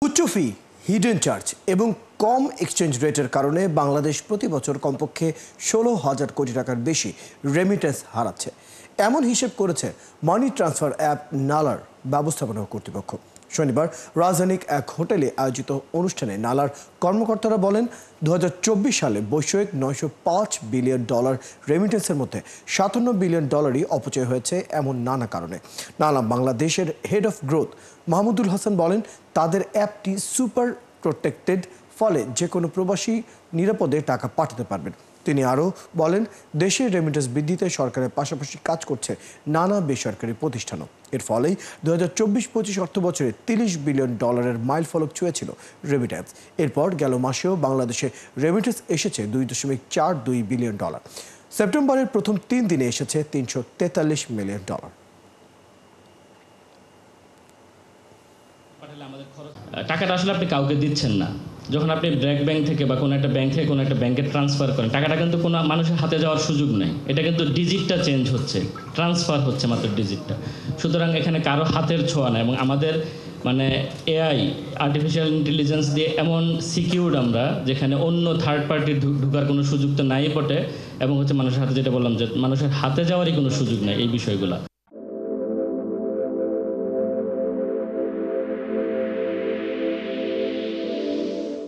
উচ্চ ফি, hidden charge এবং কম exchange রেটের কারণে বাংলাদেশ প্রতি বছর কমপক্ষে 16,000 কোটি টাকার বেশি রেমিটেন্স হারাচ্ছে। এমন হিসেব করেছে মানি ট্রান্সফার অ্যাপ নালার ব্যবস্থাপনা কর্তৃপক্ষ। শনিবার রাজধানীর এক হোটেলে আয়োজিত অনুষ্ঠানে নালার কর্মকর্তারা বলেন, 2024 সালে বৈষয়িক $905 বিলিয়ন রেমিটেন্সের মধ্যে $57 বিলিয়ন অপচয় হয়েছে এমন নানা কারণে। নালা বাংলাদেশের head of growth Mahmudul Hasan বলেন, তাদের অ্যাপটি সুপার প্রোটেক্টেড, ফলে যে কোনো প্রবাসী নিরাপদে টাকা পাঠাতে পারবেন। তিনি আরও বলেন, দেশের রেমিটেন্স বৃদ্ধিতে সরকারের পাশাপাশি কাজ করছে নানা বেসরকারি প্রতিষ্ঠানও। এর ফলেই 2024-25 অর্থ বছরে $30 বিলিয়ন মাইল ফলক ছুঁয়েছিল রেমিটেন্স। এরপর গেল মাসেও বাংলাদেশে রেমিটেন্স এসেছে $2.42 বিলিয়ন। সেপ্টেম্বরের প্রথম 3 দিনে এসেছে $343 মিলিয়ন। টাকাটা আসলে আপনি কাউকে দিচ্ছেন না। যখন আপনি ব্র্যাক ব্যাংক থেকে বা কোনো একটা ব্যাংক থেকে কোনো একটা ব্যাংকে ট্রান্সফার করেন, টাকাটা কিন্তু কোনো মানুষের হাতে যাওয়ার সুযোগ নেই। এটা কিন্তু ডিজিটটা চেঞ্জ হচ্ছে, ট্রান্সফার হচ্ছে মাত্র ডিজিটটা। সুতরাং এখানে কারো হাতের ছোঁয়া নেই। এবং আমাদের এআই, আর্টিফিশিয়াল ইন্টেলিজেন্স দিয়ে এমন সিকিউরড আমরা, যেখানে অন্য থার্ড পার্টির ঢুকার কোনো সুযোগ তো নাই বটে, এবং মানুষের হাতে, যেটা বললাম, যে মানুষের হাতে যাওয়ারই কোনো সুযোগ নেই এই বিষয়গুলো।